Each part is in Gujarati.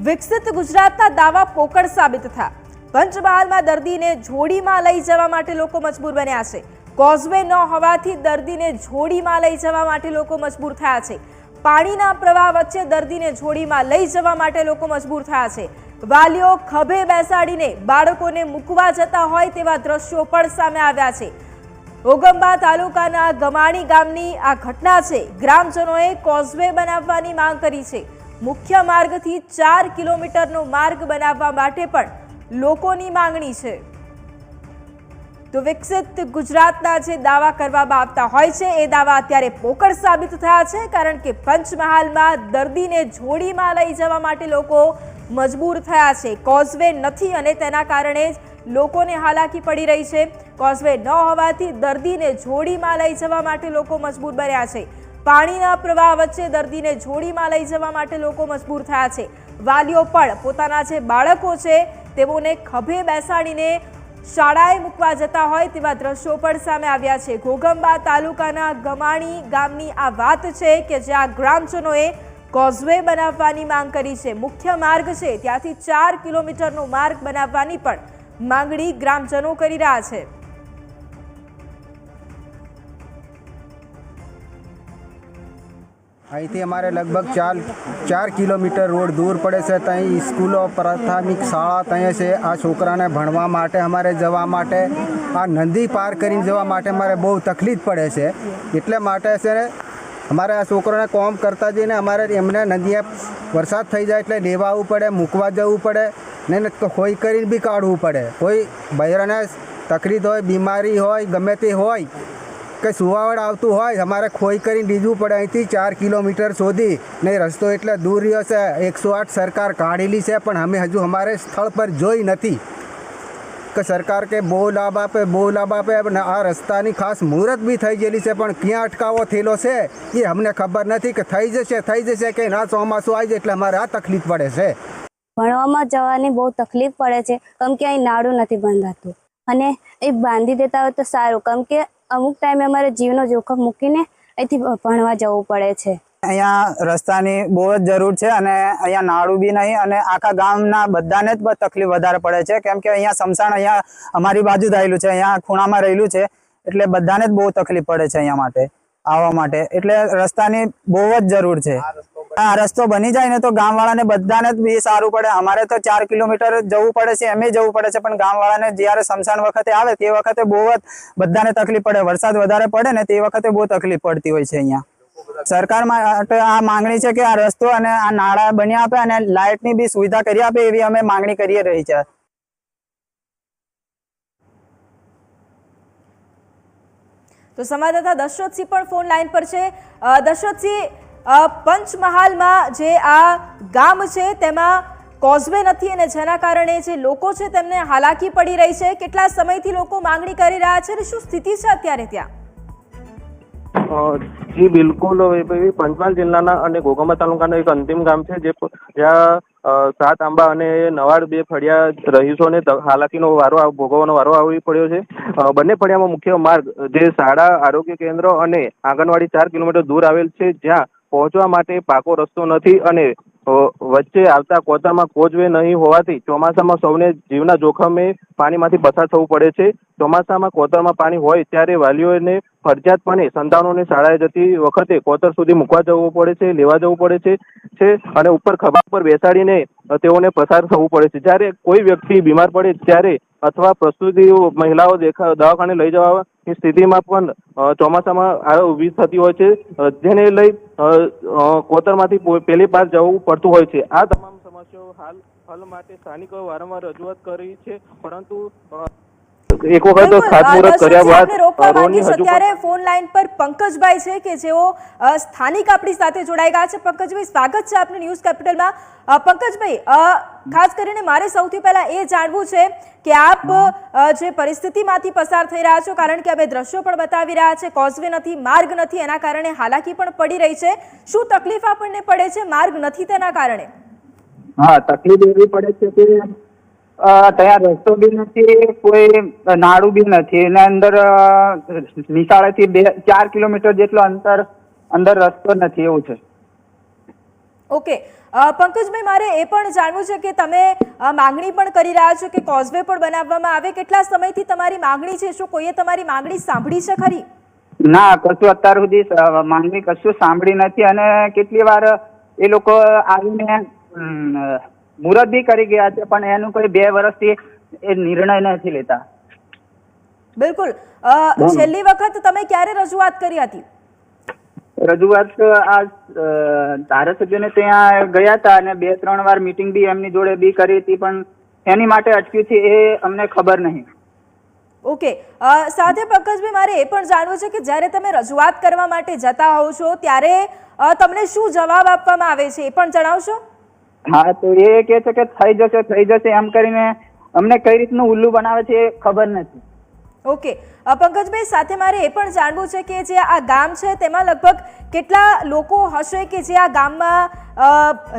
વિકસિત ગુજરાતના દાવા પોકળ સાબિત થયા। પંચમહાલમાં દર્દીને જોડીમાં લઈ જવા માટે લોકો મજબૂર બન્યા છે। કોઝવે ન હોવાથી દર્દીને જોડીમાં લઈ જવા માટે લોકો મજબૂર થયા છે। પાણીના પ્રવાહ વચ્ચે દર્દીને જોડીમાં લઈ જવા માટે લોકો મજબૂર થયા છે। વાલીઓ ખભે બેસાડીને બાળકોને મૂકવા જતા હોય તેવા દ્રશ્યો પણ સામે આવ્યા છે। ઘોગંબા તાલુકાના ગમાણી ગામની આ ઘટના છે। ગ્રામજનોએ કોઝવે બનાવવાની માંગ કરી છે। મુખ્ય માર્ગથી 4 કિલોમીટરનો માર્ગ બનાવવા માટે પણ લોકોની માંગણી છે। તો વિકસિત ગુજરાતના જે દાવા કરવામાં આવતા હોય છે એ દાવા અત્યારે પોકળ સાબિત થયા છે, કારણ કે પંચમહાલમાં દર્દીને જોડીમાં લઈ જવા માટે લોકો મજબૂર થયા છે। કોઝવે નથી અને તેના કારણે જ લોકોને હાલાકી પડી રહી છે। કોઝવે ન હોવાથી દર્દીને જોડીમાં લઈ જવા માટે લોકો મજબૂર બન્યા છે। પાણીના પ્રવાહ વચ્ચે દર્દીને જોડીમાં લઈ જવા માટે લોકો મજબૂર થયા છે। વાલીઓ પણ પોતાના જે બાળકો છે તેઓને ખભે બેસાડીને શાળાએ મૂકવા જતા હોય તેવા દ્રશ્યો પણ સામે આવ્યા છે। ઘોગંબા તાલુકાના ગમાણી ગામની આ વાત છે કે જ્યાં ગ્રામજનોએ કોઝવે બનાવવાની માંગ કરી છે। મુખ્ય માર્ગ છે ત્યાંથી 4 કિલોમીટરનો માર્ગ બનાવવાની પણ માંગણી ગ્રામજનો કરી રહ્યા છે। અહીંથી અમારે લગભગ 4 કિલોમીટર રોડ દૂર પડે છે। ત્યાં સ્કૂલો પ્રાથમિક શાળા ત્યાં છે। આ છોકરાને ભણવા માટે અમારે જવા માટે આ નદી પાર કરીને જવા માટે અમારે બહુ તકલીફ પડે છે। એટલે માટે છે ને અમારે આ છોકરાને કોમ કરતા જઈને અમારે એમને નદીએ વરસાદ થઈ જાય એટલે લેવા આવવું પડે, મૂકવા જવું પડે ને ખોઈ કરીને બી કાઢવું પડે। કોઈ બૈરાને તકલીફ હોય, બીમારી હોય, ગમે તે હોય કે સુવાવડ આવતું હોય અમારે ખોઈ કરીને લીધું પડે અહીંથી 4 કિલોમીટર સુધી નહીં। રસ્તો એટલે દૂર રહ્યો છે। 108 સરકાર કાઢેલી છે પણ અમે હજુ અમારે સ્થળ પર જોઈ નથી કે સરકાર કે બહુ લાભ આપે અને આ રસ્તાની ખાસ મુહૂર્ત બી થઈ ગયેલી છે પણ ક્યાં અટકાવો થયેલો છે એ અમને ખબર નથી કે થઈ જશે કે ના ચોમાસું આવી જાય એટલે અમારે આ તકલીફ પડે છે। ભણવામાં જવાની બહુ તકલીફ પડે છે કેમ કે અહીં નાળું નથી બંધાતું અને એ બાંધી દેતા હોય તો સારું, કેમ કે અમુક ટાઈમે અમારે જીવનો જોખમ મૂકીને અહીંથી ભણવા જવું પડે છે। અહીંયા રસ્તાની બહુ જ જરૂર છે અને અહીંયા નાળું બી નહીં અને આખા ગામના બધાને જ તકલીફ વધારે પડે છે કેમ કે અહીંયા સ્મશાન અહીંયા અમારી બાજુ થયેલું છે, અહીંયા ખૂણામાં રહેલું છે એટલે બધાને જ બહુ તકલીફ પડે છે અહીંયા માટે આવવા માટે। એટલે રસ્તાની બહુ જ જરૂર છે। આ રસ્તો બની જાય ને તો ગામવાળાને બધાને જ બી સારું પડે। અમારે તો 4 કિલોમીટર જવું પડે છે, એમ જવું પડે છે પણ ગામવાળાને જ્યારે સ્મશાન વખતે આવે તે વખતે બહુ જ બધાને તકલીફ પડે। વરસાદ વધારે પડે ને તે વખતે બહુ તકલીફ પડતી હોય છે। અહીંયા સરકાર માટે આ માંગણી છે કે આ રસ્તો અને આ નાળા બની આપે અને લાઇટની બી સુવિધા કરી આપે એવી અમે માંગણી કરી રહી છે। તો સંવાદદાતા દશરથસિંહ પણ ફોન લાઈન પર છે। દશરથસિંહ, પંચમહાલમાં જે આ ગામ છે તેમાં કોઝવે નથી અને જેના કારણે જે લોકો છે તેમને હાલાકી પડી રહી છે। કેટલા સમયથી લોકો માંગણી કરી રહ્યા છે અને શું સ્થિતિ છે અત્યારે ત્યાં? જી બિલકુલ, પંચમહાલ જિલ્લાના અને ઘોગંબા તાલુકાનું એક અંતિમ ગામ છે જ્યાં સાત આંબા અને નવાડ બે ફળિયા રહીશોને હાલાકીનો ભોગવવાનો વારો આવી પડ્યો છે। બંને ફળિયામાં મુખ્ય માર્ગ જે શાળા, આરોગ્ય કેન્દ્ર અને આંગણવાડી 4 કિલોમીટર દૂર આવેલ છે, જ્યાં પહોંચવા માટે પાકો રસ્તો નથી અને વચ્ચે આવતા કોતરમાં કોઝવે નહીં હોવાથી ચોમાસામાં સૌને જીવના જોખમે પાણીમાંથી પસાર થવું પડે છે। ચોમાસામાં કોતરમાં પાણી હોય ત્યારે વાલીઓને ફરજિયાતપણે સંતાનોને શાળાએ જતી વખતે કોતર સુધી મૂકવા જવું પડે છે, લેવા જવું પડે છે અને ઉપર ખભા પર બેસાડીને તેઓને પસાર થવું પડે છે। જ્યારે કોઈ વ્યક્તિ બીમાર પડે ત્યારે અથવા પ્રસૂતિ મહિલાઓ દવાખાને લઈ જવાની સ્થિતિમાં પણ ચોમાસામાં ઊભી થતી હોય છે, જેને લઈ કોતરમાંથી પેલી પાર જવું પડતું હોય છે। આ તમામ સમસ્યાઓ હલ માટે સ્થાનિકો વારંવાર રજૂઆત કરી છે પરંતુ એક વખત ખાતમુહૂર્ત કર્યા બાદ અત્યારે ફોન લાઈન પર પંકજભાઈ છે કે જેઓ સ્થાનિક આપણી સાથે જોડાઈ ગયા છે। પંકજભાઈ, સ્વાગત છે આપનું ન્યૂઝ કેપિટલમાં। પંકજભાઈ, ખાસ કરીને મારે સૌથી પહેલા એ જાણવું છે કે આપ જે પરિસ્થિતિમાંથી પસાર થઈ રહ્યા છો, કારણ કે અમે દ્રશ્યો પણ બતાવી રહ્યા છે, કોઝવે નથી, માર્ગ નથી, એના કારણે હાલાકી પણ પડી રહી છે, શું તકલીફ આપણને પડે છે માર્ગ નથી તેના કારણે? હા, તકલીફ એવી પડે છે કે ત્યાં રસ્તો બી નથી, કોઈ નાળું બી નથી અને અંદર નિશાળેથી 4 કિલોમીટર જેટલો અંદર રસ્તો નથી, એવું છે। ઓકે, પંકજભાઈ, મારે એ પણ જાણવું છે કે તમે માંગણી પણ કરી રહ્યા છો કે કોઝવે પણ બનાવવામાં આવે. કેટલા સમયથી તમારી માંગણી છે? શું કોઈએ તમારી માંગણી સાંભળી છે ખરી? ના, કશું અત્યાર સુધી માંગણી કશું સાંભળી નથી. અને કેટલી વાર એ લોકો આવીને મુહૂર્ત બી કરી ગયા છે, પણ એનું કોઈ 2 વર્ષથી એ નિર્ણય નથી લેતા. બિલકુલ. છેલ્લી વખત તમે ક્યારે રજૂઆત કરી હતી? રજૂઆત આ ધારાસભ્યોને ત્યાં ગયા હતા અને 2-3 વાર મીટિંગ બી એમની જોડે બી કરી હતી, પણ એની માટે અટક્યું છે એ અમને ખબર નહીં. ઓકે, સાથે પંકજભાઈ, મારે એ પણ જાણવું છે કે જ્યારે તમે રજૂઆત કરવા માટે જતા હોવ છો ત્યારે તમને શું જવાબ આપવામાં આવે છે એ પણ જણાવશો? હા, તો એ કહે છે કે થઈ જશે એમ કરીને અમને કઈ રીતનું ઉલ્લુ બનાવે છે એ ખબર નથી. ઓકે, પંકજભાઈ, સાથે મારે એ પણ જાણવું છે કે જે આ ગામ છે તેમાં લગભગ કેટલા લોકો હશે કે જે આ ગામમાં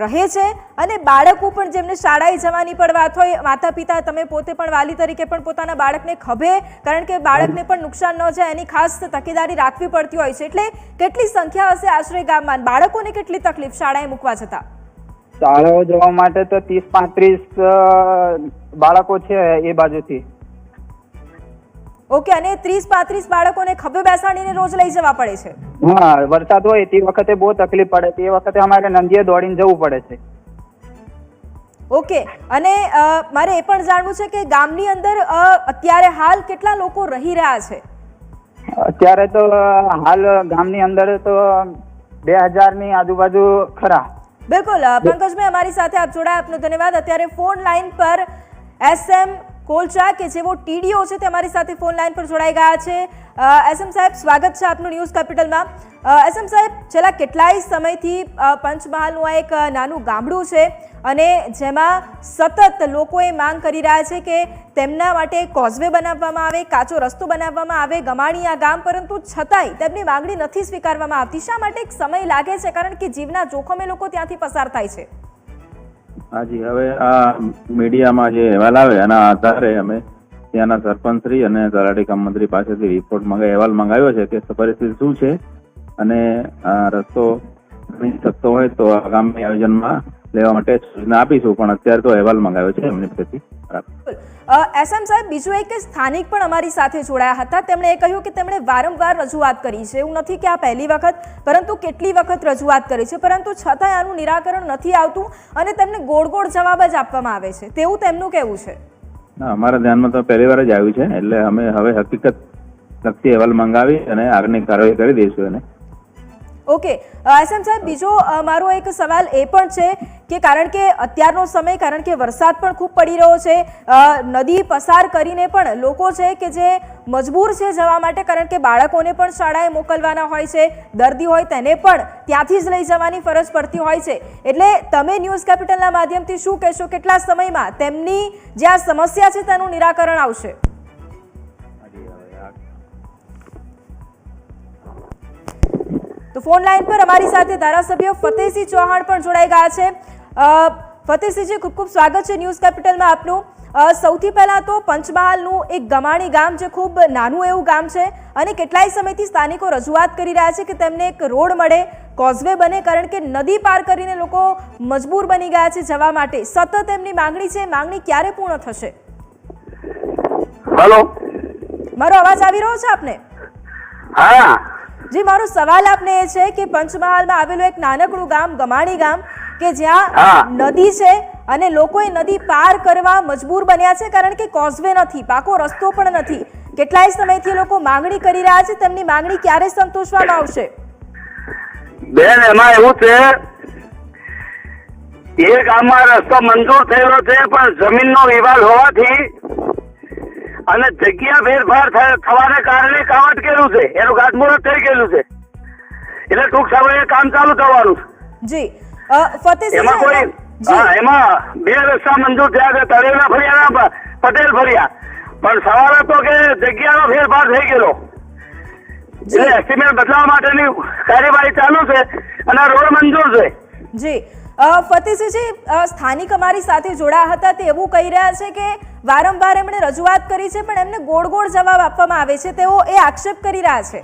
રહે છે, અને બાળકો પણ જેમને શાળાએ જવાની પણ વાત હોય, માતા પિતા, તમે પોતે પણ વાલી તરીકે પણ પોતાના બાળકને ખભે, કારણ કે બાળકને પણ નુકસાન ન જાય એની ખાસ તકેદારી રાખવી પડતી હોય છે. એટલે કેટલી સંખ્યા હશે આશરે ગામમાં? બાળકોને કેટલી તકલીફ શાળાએ મૂકવા જતા? શાળાઓ જવા માટે તો 30-35 બાળકો છે એ બાજુથી. ઓકે, અને 30-35 બાળકોને ખભે બેસાડીને રોજ લઈ જવા પડે છે? હા, વરસાદ હોય તે વખતે બહુ તકલીફ પડે. તે વખતે અમારે નંદીએ દોડીને જવું પડે છે. ઓકે, અને મારે એ પણ જાણવું છે કે ગામની અંદર અત્યારે હાલ કેટલા લોકો રહી રહ્યા છે? અત્યારે તો હાલ ગામની અંદર તો 2000 ની આજુબાજુ ખરા. બિલકુલ, પંકજભાઈ, અમારી સાથે આપ જોડાયા, આપનો ધન્યવાદ. અત્યારે ફોન લાઈન પર SM કોલચા કે જેઓ TDO છે તે અમારી સાથે ફોન લાઈન પર જોડાઈ ગયા છે. SM સાહેબ, સ્વાગત છે આપનું ન્યૂઝ કેપિટલમાં. SM સાહેબ, છેલ્લા કેટલાય સમયથી પંચમહાલનું આ એક નાનું ગામડું છે અને જેમાં સતત લોકો એ માંગ કરી રહ્યા છે કે તેમના માટે કોઝવે બનાવવામાં આવે, કાચો રસ્તો બનાવવામાં આવે, ગમાણી આ ગામ, પરંતુ છતાંય તેમની માંગણી નથી સ્વીકારવામાં આવતી. શા માટે એક સમય લાગે છે? કારણ કે જીવના જોખમે લોકો ત્યાંથી પસાર થાય છે. હાજી, હવે આ મીડિયામાં જે અહેવાલ આવે એના આધારે અમે ત્યાંના સરપંચશ્રી અને તલાટી કામ મંત્રી પાસેથી રિપોર્ટ અહેવાલ મંગાવ્યો છે કે પરિસ્થિતિ શું છે, અને રસ્તો બની શકતો હોય તો આગામી આયોજનમાં લેવા માટે સૂચના આપીશું, પણ અત્યારે તો અહેવાલ મંગાવ્યો છે એમની પાસેથી. SM સાહેબ, બીજું એક સ્થાનિક પણ અમારી સાથે જોડાયા હતા. તેમણે એ કહ્યું કે તેમણે વારંવાર રજૂઆત કરી છે. એવું નથી કે આ પહેલી વખત, પરંતુ કેટલી વખત રજૂઆત કરી છે, પરંતુ છતાંય આનું નિરાકરણ નથી આવતું અને તેમને ગોળ ગોળ જવાબ જ આપવામાં આવે છે, તેવું તેમનું કહેવું છે. અમારા ધ્યાનમાં તો પહેલી વાર જ આવ્યું છે, એટલે અમે હવે હકીકત લગતી અહેવાલ મંગાવી અને આગળની કાર્યવાહી કરી દઈશું એને. ઓકે, SM સાહેબ, બીજો મારો એક સવાલ એ પણ છે કે કારણ કે અત્યારનો સમય, કારણ કે વરસાદ પણ ખૂબ પડી રહ્યો છે, નદી પસાર કરીને પણ લોકો છે કે જે મજબૂર છે જવા માટે, કારણ કે બાળકોને પણ શાળાએ મોકલવાના હોય છે, દર્દી હોય તેને પણ ત્યાંથી જ લઈ જવાની ફરજ પડતી હોય છે. એટલે તમે ન્યૂઝ કેપિટલના માધ્યમથી શું કહેશો? કેટલા સમયમાં તેમની જે આ સમસ્યા છે તેનું નિરાકરણ આવશે? તો ફોન લાઈન પર અમારી સાથે ધારાસભ્ય ફતેહસિંહ ચૌહાણ પણ જોડાઈ ગયા છે. ફતેહસિંહજી, ખૂબ ખૂબ સ્વાગત છે ન્યૂઝ કેપિટલમાં આપનું. સૌથી પહેલા તો પંચમહાલનું એક ગમાણી ગામ જે ખૂબ નાનું એવું ગામ છે અને કેટલાય સમયથી સ્થાનિકો રજૂઆત કરી રહ્યા છે કે તેમને એક રોડ મળે, કોઝવે બને, કારણ કે નદી પાર કરીને લોકો મજબૂર બની ગયા છે જવા માટે. સતત એમની માંગણી છે. માંગણી ક્યારે પૂર્ણ થશે? હેલો, મારો અવાજ આવી રહ્યો છે આપને? હા જી, મારો સવાલ આપને એ છે કે પંચમહાલમાં આવેલું એક નાનકડું ગામ ગમાણી ગામ કે જ્યાં નદી છે અને લોકો એ નદી પાર કરવા મજબૂર બન્યા છે, કારણ કે કોઝવે નથી, પાકો રસ્તો પણ નથી. કેટલાય સમયથી લોકો માંગણી કરી રહ્યા છે. તેમની માંગણી ક્યારે સંતોષવામાં આવશે? બેન, એમાં એવું છે, એ ગામમાં રસ્તો મંજૂર થયેલો છે, પણ જમીનનો વિવાદ હોવાથી અને જગ્યા ફેરફાર થવાને કારણે કામ અટકેલું છે. એનું ખાતમુહૂર્ત થઈ ગયેલું છે, એટલે ટૂંક સમયે કામ ચાલુ થવાનું છે. જી, ફતેહસિંહ, એમાં કોઈ એમાં 2 રસ્તા મંજૂર થયા છે, તળેલા ફળિયા, પટેલ ફળિયા, પણ સવાલ હતો કે જગ્યાનો ફેરફાર થઈ ગયેલો, એટલે એસ્ટિમેટ બદલાવા માટેની કાર્યવાહી ચાલુ છે અને રોડ મંજૂર છે. જી, ફતેહસિંહજી, સ્થાનિક અમારી સાથે જોડાયા હતા, તે એવું કહી રહ્યા છે કે વારંવાર એમણે રજૂઆત કરી છે પણ એમને ગોળ ગોળ જવાબ આપવામાં આવે છે. તેઓ એ આક્ષેપ કરી રહ્યા છે.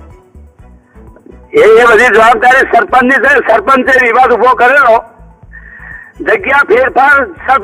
એ બધી જવાબદારી સરપંચની છે. સરપંચે વિવાદ ઉભો કરેલો જગ્યા ફેરફાર